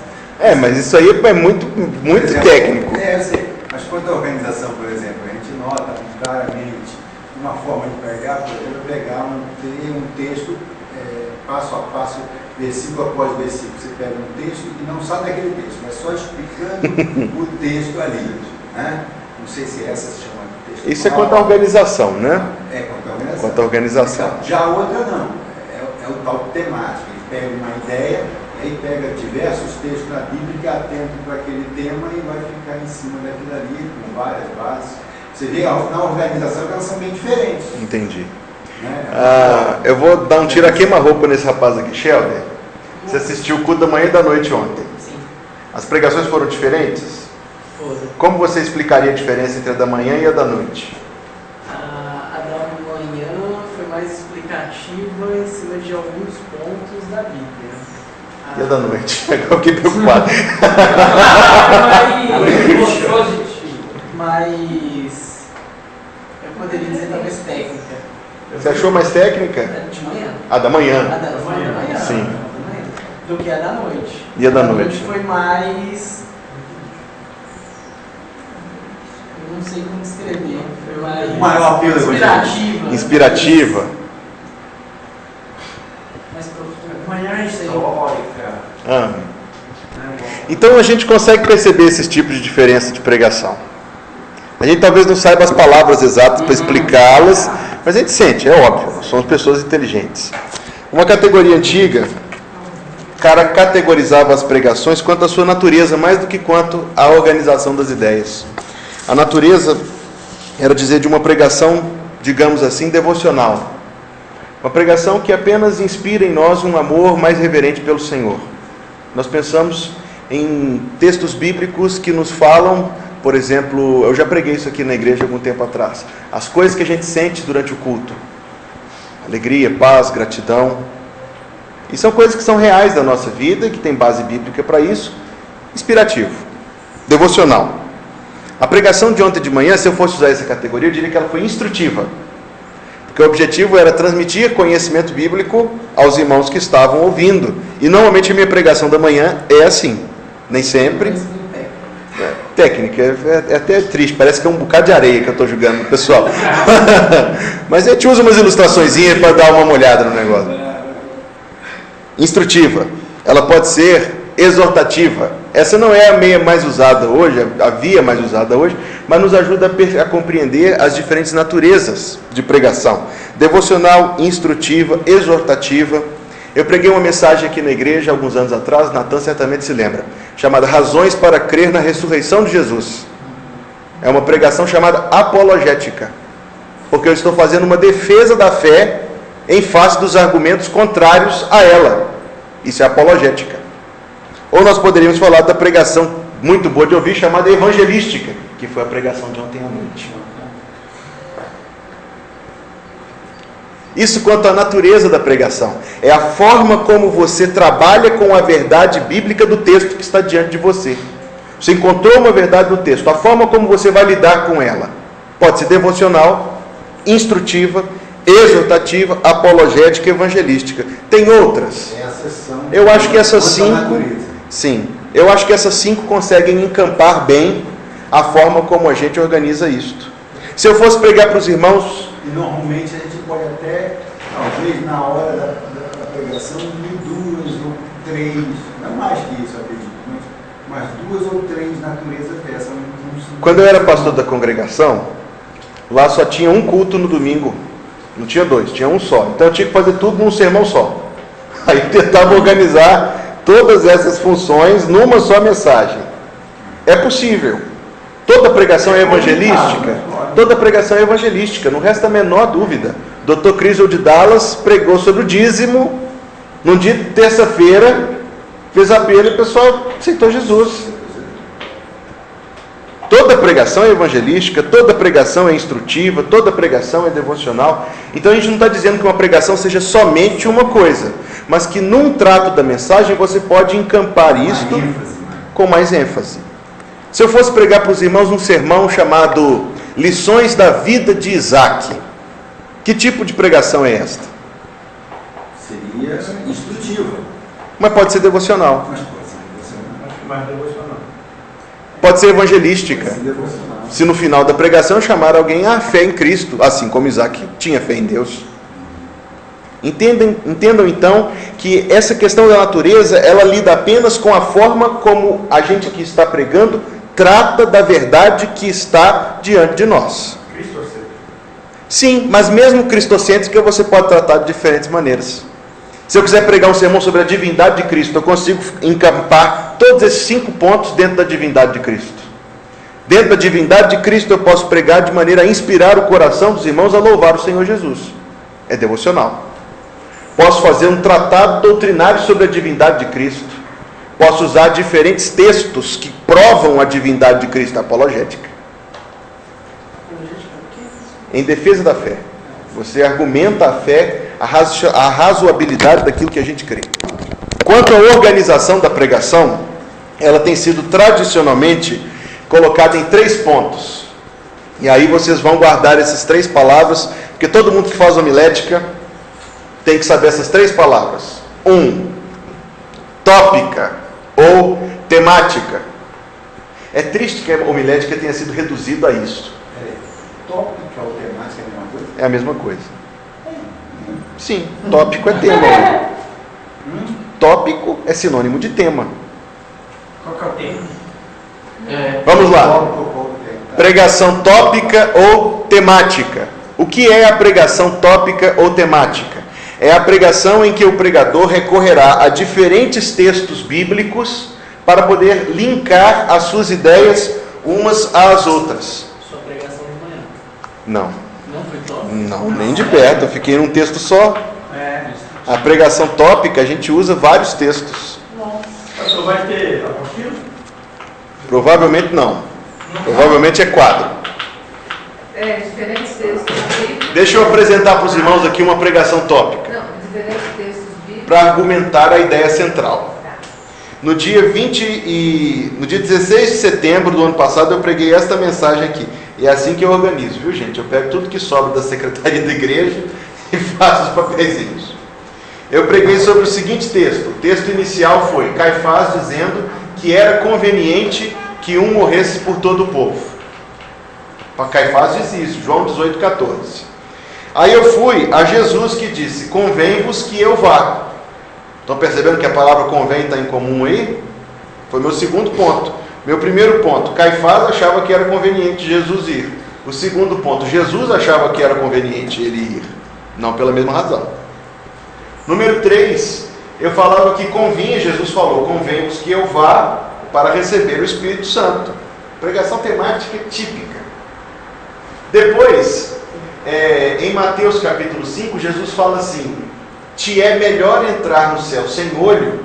Mas isso aí é muito Exemplo, técnico. Eu sei. Mas quanto à organização, por exemplo, a gente nota claramente uma forma de pregar, por exemplo, pegar um texto passo a passo, versículo após versículo. Você pega um texto e não sai daquele texto, mas só explicando o texto ali. Né? Não sei se essa se chama de texto. Isso é quanto à organização, né? Quanto à organização. Quanto à organização. Então, já a outra não. É o tal temático. Ele pega uma ideia, e aí pega diversos textos na Bíblia que atentam para aquele tema e vai ficar em cima daquilo ali, com várias bases. Você vê na organização que elas são bem diferentes. Entendi. Eu vou dar um tiro a queima-roupa nesse rapaz aqui, Shelby. Você assistiu o culto da manhã e da noite ontem? Sim. As pregações foram diferentes? Foram. Como você explicaria a diferença entre a da manhã e a da noite? A da manhã foi mais explicativa em cima de alguns pontos da Bíblia. E a da noite? Agora eu fiquei preocupado. Mas eu poderia dizer talvez técnica. Você achou mais técnica? De manhã. A da manhã? A da manhã. Sim. Do que a da noite. E a da noite? Foi mais... Eu não sei como descrever. Foi mais... O maior apelo inspirativa. Inspirativa. Mais profunda. Manhã histórica. Então a gente consegue perceber esses tipos de diferença de pregação. A gente talvez não saiba as palavras exatas para explicá-las, mas a gente sente, é óbvio, nós somos pessoas inteligentes. Uma categoria antiga categorizava as pregações quanto à sua natureza, mais do que quanto à organização das ideias. A natureza era dizer de uma pregação, digamos assim, devocional. Uma pregação que apenas inspira em nós um amor mais reverente pelo Senhor. Nós pensamos em textos bíblicos que nos falam, por exemplo, eu já preguei isso aqui na igreja algum tempo atrás, as coisas que a gente sente durante o culto: alegria, paz, gratidão. E são coisas que são reais da nossa vida e que tem base bíblica para isso. Inspirativo, devocional. A pregação de ontem de manhã, se eu fosse usar essa categoria, eu diria que ela foi instrutiva, porque o objetivo era transmitir conhecimento bíblico aos irmãos que estavam ouvindo. E normalmente a minha pregação da manhã é assim, nem sempre. Técnica, é até triste, parece que é um bocado de areia que eu estou jogando no pessoal. Mas a gente usa umas ilustraçõezinhas para dar uma olhada no negócio. Instrutiva, ela pode ser exortativa. Essa não é a meia mais usada hoje, a via mais usada hoje, mas nos ajuda a compreender as diferentes naturezas de pregação. Devocional, instrutiva, exortativa. Eu preguei uma mensagem aqui na igreja alguns anos atrás, Natan certamente se lembra, chamada Razões para Crer na Ressurreição de Jesus. É uma pregação chamada apologética, porque eu estou fazendo uma defesa da fé em face dos argumentos contrários a ela. Isso é apologética. Ou nós poderíamos falar da pregação muito boa de ouvir, chamada evangelística, que foi a pregação de ontem à noite. Isso quanto à natureza da pregação. É a forma como você trabalha com a verdade bíblica do texto que está diante de você. Você encontrou uma verdade no texto. A forma como você vai lidar com ela. Pode ser devocional, instrutiva, exortativa, apologética e evangelística. Tem outras. Eu acho que essas 5... Sim. Eu acho que essas 5 conseguem encampar bem a forma como a gente organiza isto. Se eu fosse pregar para os irmãos... E normalmente a gente pode até, talvez na hora da pregação, unir 2 ou 3, não mais que isso, acredito, mas 2 ou 3 naturezas dessa. Quando eu era pastor da congregação, lá só tinha um culto no domingo, não tinha 2, tinha um só. Então eu tinha que fazer tudo num sermão só. Aí eu tentava organizar todas essas funções numa só mensagem. É possível. Toda pregação é evangelística? Toda pregação é evangelística, não resta a menor dúvida. Dr. Crisel de Dallas pregou sobre o dízimo, num dia de terça-feira, fez apelo e o pessoal aceitou Jesus. Toda pregação é evangelística, toda pregação é instrutiva, toda pregação é devocional. Então a gente não está dizendo que uma pregação seja somente uma coisa, mas que num trato da mensagem você pode encampar isto com mais ênfase. Se eu fosse pregar para os irmãos um sermão chamado Lições da Vida de Isaac, que tipo de pregação é esta? Seria instrutiva. Mas pode ser devocional. Mas pode ser devocional. Acho que mais devocional. Pode ser evangelística. Pode ser devocional. Se no final da pregação chamar alguém à fé em Cristo, assim como Isaac tinha fé em Deus. Entendam então que essa questão da natureza, ela lida apenas com a forma como a gente que está pregando trata da verdade que está diante de nós. Cristocêntrico. Sim, mas mesmo cristocêntrica você pode tratar de diferentes maneiras. Se eu quiser pregar um sermão sobre a divindade de Cristo, eu consigo encampar todos esses 5 pontos dentro da divindade de Cristo. Dentro da divindade de Cristo eu posso pregar de maneira a inspirar o coração dos irmãos a louvar o Senhor Jesus. É devocional. Posso fazer um tratado doutrinário sobre a divindade de Cristo. Posso usar diferentes textos que provam a divindade de Cristo, apologética. Em defesa da fé. Você argumenta a fé, a razoabilidade daquilo que a gente crê. Quanto à organização da pregação, ela tem sido tradicionalmente colocada em 3 pontos. E aí vocês vão guardar essas 3 palavras, porque todo mundo que faz homilética tem que saber essas 3 palavras. 1. Tópica ou temática. É triste que a homilética tenha sido reduzida a isso. Tópica ou temática é a mesma coisa? É a mesma coisa. Sim, tópico é tema. Tópico é sinônimo de tema. Qual que é o tema? Vamos lá. Pregação tópica ou temática. O que é a pregação tópica ou temática? É a pregação em que o pregador recorrerá a diferentes textos bíblicos para poder linkar as suas ideias umas às outras. Sua pregação de manhã. Não. Não foi top? Não, nem de perto. Eu fiquei num texto só. A pregação tópica, a gente usa vários textos. Pastor, vai ter apostila? Provavelmente não. Provavelmente é quadro. Diferentes textos bíblicos. Deixa eu apresentar para os irmãos aqui uma pregação tópica. Não, diferentes textos bíblicos. Para argumentar a ideia central. No dia 16 de setembro do ano passado eu preguei esta mensagem aqui. E é assim que eu organizo, viu gente? Eu pego tudo que sobra da secretaria da igreja e faço os papeizinhos. Eu preguei sobre o seguinte texto. O texto inicial foi Caifás dizendo que era conveniente que um morresse por todo o povo. Caifás disse isso, João 18,14. Aí eu fui a Jesus que disse, convém-vos que eu vá. Estão percebendo que a palavra convém está em comum aí? Foi meu segundo ponto. Meu primeiro ponto, Caifás achava que era conveniente Jesus ir. O segundo ponto, Jesus achava que era conveniente ele ir. Não pela mesma razão. Número 3, eu falava que convinha, Jesus falou, convém-vos que eu vá para receber o Espírito Santo. Pregação temática típica. Depois, em Mateus capítulo 5, Jesus fala assim, te é melhor entrar no céu sem olho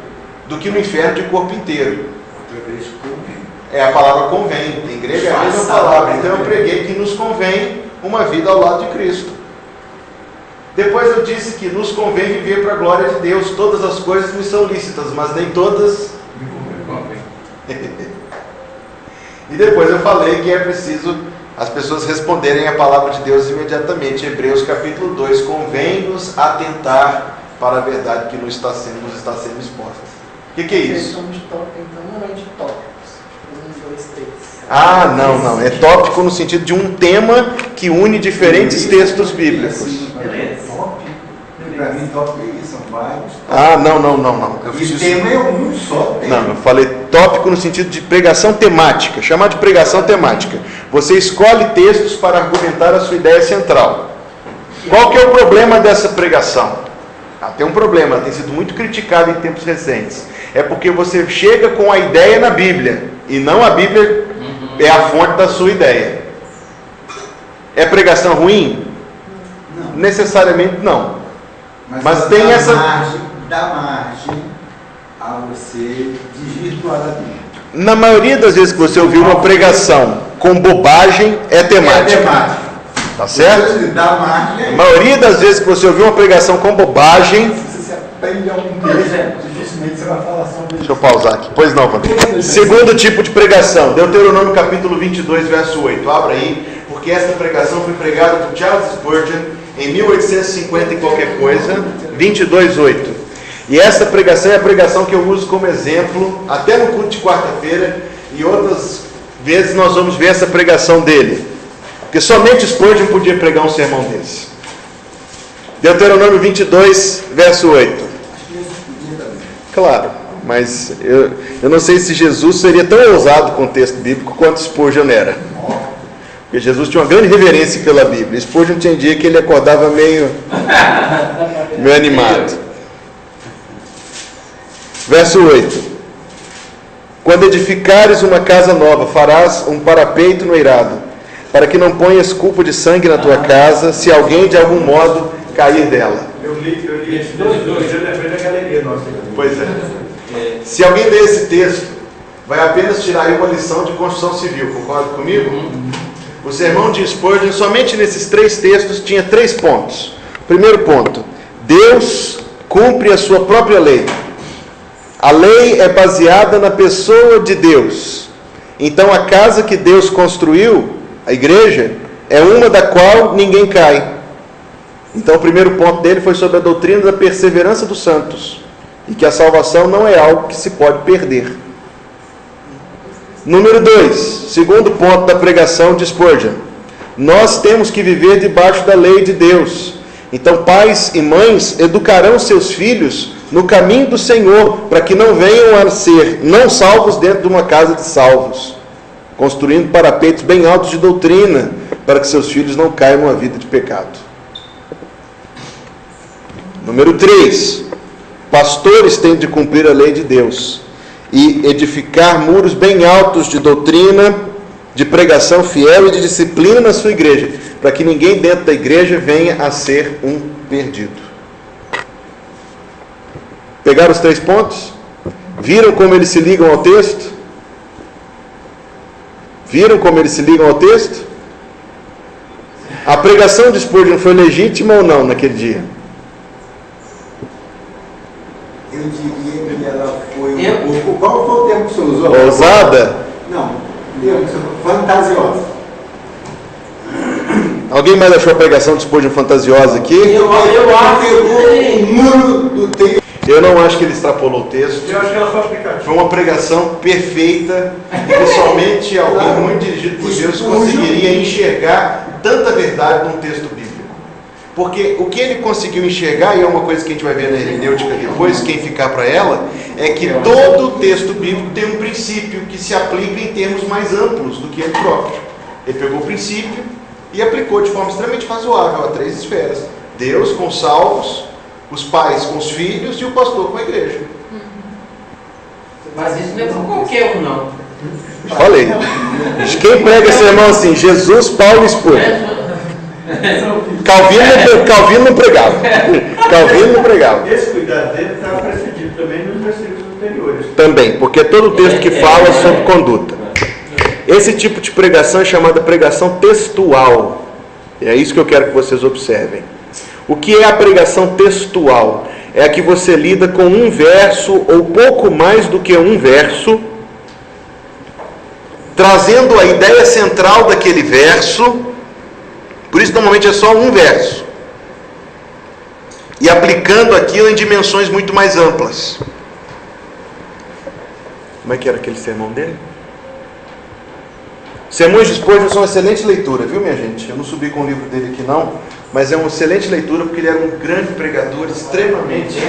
do que no inferno de corpo inteiro. É a palavra convém. Em grego é a mesma palavra. Então eu preguei que nos convém uma vida ao lado de Cristo. Depois eu disse que nos convém viver para a glória de Deus. Todas as coisas me são lícitas, mas nem todas me convém. E depois eu falei que é preciso as pessoas responderem a palavra de Deus imediatamente. Hebreus capítulo 2, convém-nos atentar para a verdade que nos está sendo exposta. O que é isso? Então não é de tópicos. 1, 2, 3. Ah, não. É tópico no sentido de um tema que une diferentes textos bíblicos. Beleza. Para mim, tópico é isso, são vários. Ah, não. E tema é um só tema. Não, eu falei tópico no sentido de pregação temática, chamar de pregação temática. Você escolhe textos para argumentar a sua ideia central. Qual que é o problema dessa pregação? Tem um problema, tem sido muito criticado em tempos recentes. É porque você chega com a ideia na Bíblia, e não a Bíblia é a fonte da sua ideia. É pregação ruim? Não. Necessariamente não. Mas tem dá margem a você desvirtuar da Bíblia. Na maioria das vezes que você ouviu uma pregação com bobagem, é temática. Tá certo? Dá margem. A maioria das vezes que você ouviu uma pregação com bobagem... Se você aprende algum texto, dificilmente você vai falar sobre isso. Deixa eu pausar aqui. Pois não, Wander. Segundo tipo de pregação, Deuteronômio capítulo 22, verso 8. Abra aí, porque esta pregação foi pregada por Charles Spurgeon em 1850 e qualquer coisa, 22:8. E essa pregação é a pregação que eu uso como exemplo, até no culto de quarta-feira, e outras vezes nós vamos ver essa pregação dele. Porque somente Spurgeon podia pregar um sermão desse. Deuteronômio 22, verso 8. Claro, mas eu não sei se Jesus seria tão ousado com o texto bíblico quanto Spurgeon era. Porque Jesus tinha uma grande reverência pela Bíblia. Spurgeon tinha dia que ele acordava meio animado. Verso 8. Quando edificares uma casa nova, farás um parapeito no eirado, para que não ponhas culpa de sangue na tua casa, se alguém de algum modo cair dela. Eu li esses dois, eu lembrei da galeria nossa. Pois é. Se alguém ler esse texto, vai apenas tirar aí uma lição de construção civil. Concorda comigo? O sermão de Spurgeon, somente nesses 3 textos, tinha 3 pontos. Primeiro ponto: Deus cumpre a sua própria lei. A lei é baseada na pessoa de Deus. Então a casa que Deus construiu, a igreja, é uma da qual ninguém cai. Então o primeiro ponto dele foi sobre a doutrina da perseverança dos santos, e que a salvação não é algo que se pode perder. Número 2, segundo ponto da pregação de Spurgeon: nós temos que viver debaixo da lei de Deus. Então pais e mães educarão seus filhos no caminho do Senhor, para que não venham a ser não salvos dentro de uma casa de salvos, construindo parapeitos bem altos de doutrina, para que seus filhos não caiam numa vida de pecado. Número 3, pastores têm de cumprir a lei de Deus e edificar muros bem altos de doutrina, de pregação fiel e de disciplina na sua igreja, para que ninguém dentro da igreja venha a ser um perdido. Pegaram os 3 pontos? Viram como eles se ligam ao texto? Viram como eles se ligam ao texto? A pregação de Spurgeon foi legítima ou não naquele dia? Eu diria que ela foi um pouco... Qual foi o termo que você usou? Ousada? Não, fantasiosa. Alguém mais achou a pregação de Spurgeon fantasiosa aqui? Eu acho que o muro do texto. Eu não acho que ele extrapolou o texto. Eu acho que ela foi aplicativa. Foi uma pregação perfeita, e que somente alguém muito dirigido por Deus conseguiria enxergar tanta verdade num texto bíblico. Porque o que ele conseguiu enxergar, e é uma coisa que a gente vai ver na hermenêutica depois, quem ficar para ela, é que todo texto bíblico tem um princípio que se aplica em termos mais amplos do que ele próprio. Ele pegou o princípio e aplicou de forma extremamente razoável a 3 esferas: Deus com os salvos, os pais com os filhos e o pastor com a igreja. Mas isso não é para qualquer um, não. Falei. Quem prega sermão assim? Jesus, Paulo e Spurgeon. Calvino não pregava. Calvino não pregava. Esse cuidado dele estava precedido também nos versículos anteriores. Também, porque é todo o texto que fala sobre conduta. Esse tipo de pregação é chamada pregação textual. É isso que eu quero que vocês observem. O que é a pregação textual? É a que você lida com um verso ou pouco mais do que um verso, trazendo a ideia central daquele verso. Por isso normalmente é só um verso, e aplicando aquilo em dimensões muito mais amplas. Como é que era aquele sermão dele? Sermões de Spurgeon são uma excelente leitura, viu, minha gente? Eu não subi com o livro dele aqui não, mas é uma excelente leitura porque ele era um grande pregador, extremamente.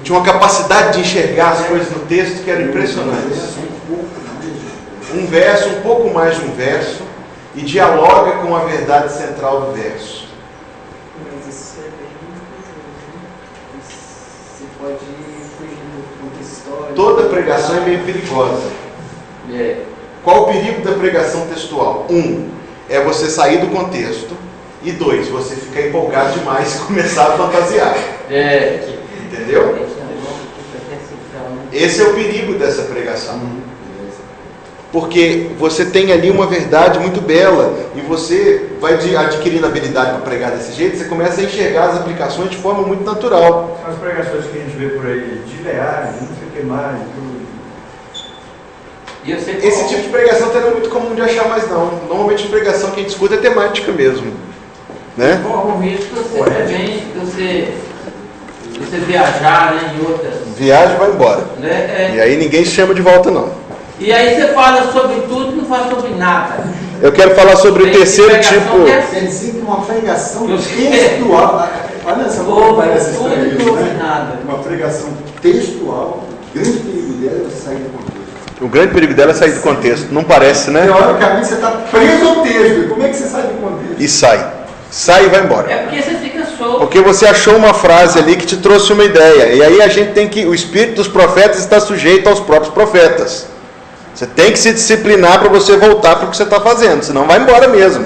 Tinha uma capacidade de enxergar as coisas no texto que era impressionante. Um verso, um pouco mais de um verso, e dialoga com a verdade central do verso. Mas isso é bem. Você pode fugir do contexto histórico. Toda pregação é meio perigosa. Qual o perigo da pregação textual? 1, é você sair do contexto. E 2, você ficar empolgado demais e começar a fantasiar. Entendeu? Esse é o perigo dessa pregação. Porque você tem ali uma verdade muito bela e você vai adquirindo habilidade para pregar desse jeito, você começa a enxergar as aplicações de forma muito natural. São as pregações que a gente vê por aí, de leais, não sei o que mais, tudo. Esse tipo de pregação não é muito comum de achar mais não. Normalmente a pregação que a gente escuta é temática mesmo, né? Corre o risco de você viajar, né, em outras. Viaja e vai embora. E aí ninguém se chama de volta não. E aí você fala sobre tudo e não fala sobre nada. Eu quero falar sobre o terceiro tipo. Quer dizer que uma pregação textual. Olha só como parece essa né? Uma pregação textual, o grande perigo dela é sair do contexto. O grande perigo dela é sair do contexto. Não parece, né? Teoricamente você está preso ao texto. Como é que você sai do contexto? E sai. Sai e vai embora. É porque você fica solto. Porque você achou uma frase ali que te trouxe uma ideia. E aí a gente tem que... O espírito dos profetas está sujeito aos próprios profetas. Você tem que se disciplinar para você voltar para o que você está fazendo. Senão vai embora mesmo.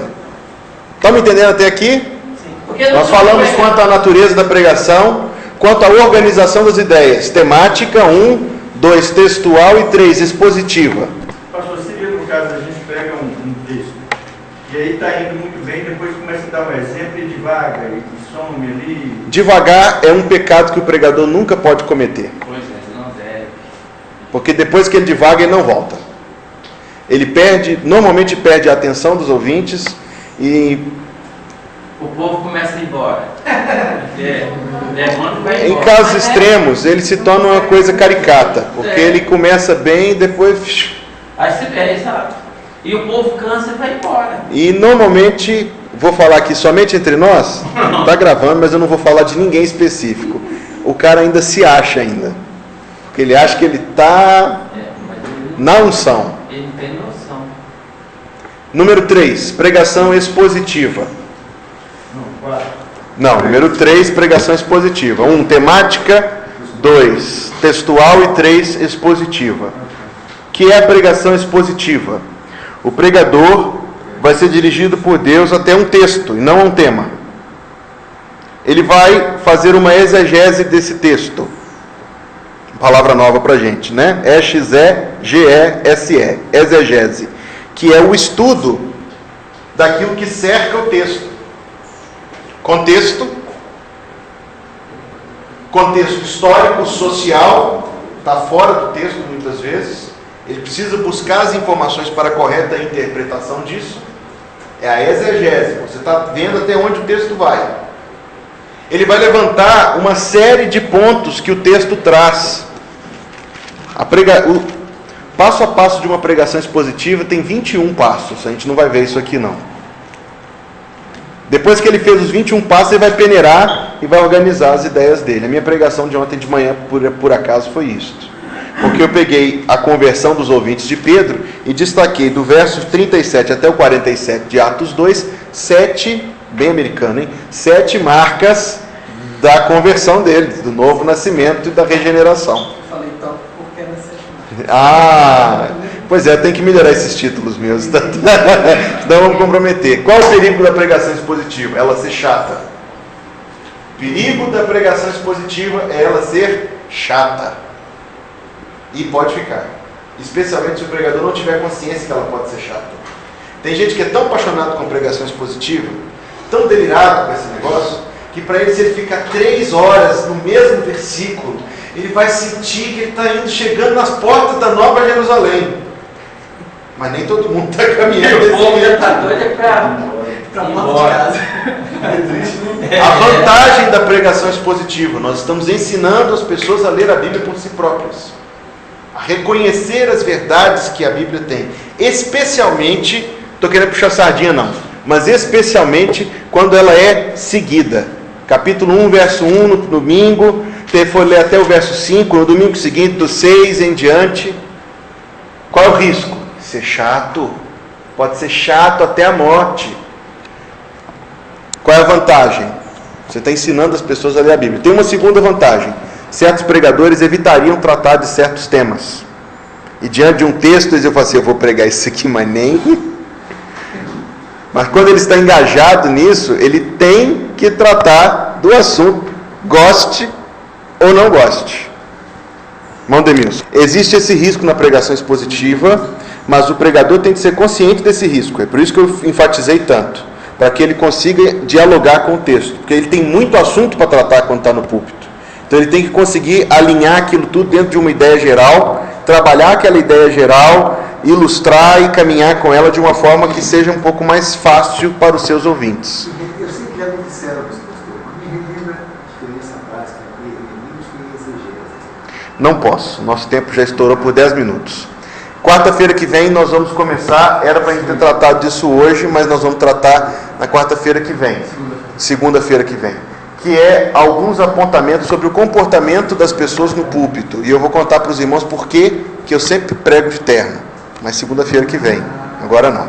Estão me entendendo até aqui? Sim. Nós falamos quanto à natureza da pregação, quanto à organização das ideias. Temática 1, 2, textual e 3, expositiva. Pastor, seria no caso a gente pega um texto e aí está indo muito bem, depois começa a dar um exemplo e divaga, e some ali. Devagar é um pecado que o pregador nunca pode cometer. Pois é, não deve. Porque depois que ele divaga, ele não volta. Ele normalmente perde a atenção dos ouvintes e O povo começa a ir embora. Levanta e vai embora. em casos extremos ele se torna uma coisa caricata, porque ele começa bem e depois... Aí você exato. E o povo cansa e vai embora. E normalmente, vou falar aqui somente entre nós, está gravando, mas eu não vou falar de ninguém específico. O cara ainda se acha ainda, porque ele acha que ele está na unção. Ele não tem noção. Número 3, pregação expositiva. Não, 4. Não, número 3, pregação expositiva. 1, temática. 2, textual. E 3, expositiva. Que é a pregação expositiva? O pregador vai ser dirigido por Deus até um texto e não a um tema. Ele vai fazer uma exegese desse texto. Palavra nova pra gente, né? E-X-E-G-E-S-E, exegese, que é o estudo daquilo que cerca o texto. Contexto histórico, social, está fora do texto muitas vezes. Ele precisa buscar as informações para a correta interpretação disso. É a exegese, você está vendo até onde o texto vai. Ele vai levantar uma série de pontos que o texto traz. O passo a passo de uma pregação expositiva tem 21 passos. A gente não vai ver isso aqui não. Depois que ele fez os 21 passos, ele vai peneirar e vai organizar as ideias dele. A minha pregação de ontem de manhã, por acaso, foi isto. Porque eu peguei a conversão dos ouvintes de Pedro e destaquei do verso 37 até o 47 de Atos 2, 7, bem americano, hein? 7 marcas da conversão deles, do novo nascimento e da regeneração. Falei tanto porque era 7 marcas. Ah, pois é, tem que melhorar esses títulos meus, senão vamos comprometer. Qual é o perigo da pregação expositiva? Ela ser chata. O perigo da pregação expositiva é ela ser chata. E pode ficar. especialmente se o pregador não tiver consciência que ela pode ser chata. Tem gente que é tão apaixonado com pregações positivas, tão delirado com esse negócio, que para ele, se ele ficar 3 horas no mesmo versículo, ele vai sentir que ele está chegando nas portas da Nova Jerusalém. Mas nem todo mundo está caminhando desse O povo já jeito. está doido para Pra porta de casa. A vantagem da pregação expositiva: nós estamos ensinando as pessoas a ler a Bíblia por si próprias, a reconhecer as verdades que a Bíblia tem, especialmente, estou querendo puxar sardinha não, mas especialmente quando ela é seguida. Capítulo 1, verso 1 no domingo, foi ler até o verso 5, no domingo seguinte, do 6 em diante. Qual é o risco? Ser chato. Pode ser chato até a morte. Qual é a vantagem? Você está ensinando as pessoas a ler a Bíblia. Tem uma segunda vantagem: certos pregadores evitariam tratar de certos temas. E diante de um texto, eles iam falar assim: eu vou pregar isso aqui, mas nem... Mas quando ele está engajado nisso, ele tem que tratar do assunto, goste ou não goste. Irmão Demilson, existe esse risco na pregação expositiva, mas o pregador tem que ser consciente desse risco. É por isso que eu enfatizei tanto, para que ele consiga dialogar com o texto, porque ele tem muito assunto para tratar quando está no púlpito. Então ele tem que conseguir alinhar aquilo tudo dentro de uma ideia geral, trabalhar aquela ideia geral, ilustrar e caminhar com ela de uma forma que seja um pouco mais fácil para os seus ouvintes. Eu sempre já me disseram, pastor, mas me relembra a diferença básica entre hermenêutica e exegese. Não posso, nosso tempo já estourou por 10 minutos. Quarta-feira que vem nós vamos começar, era para a gente ter tratado disso hoje, mas nós vamos tratar na quarta-feira que vem, segunda-feira que vem, que é alguns apontamentos sobre o comportamento das pessoas no púlpito. E eu vou contar para os irmãos por que eu sempre prego de terno, mas segunda-feira que vem, agora não.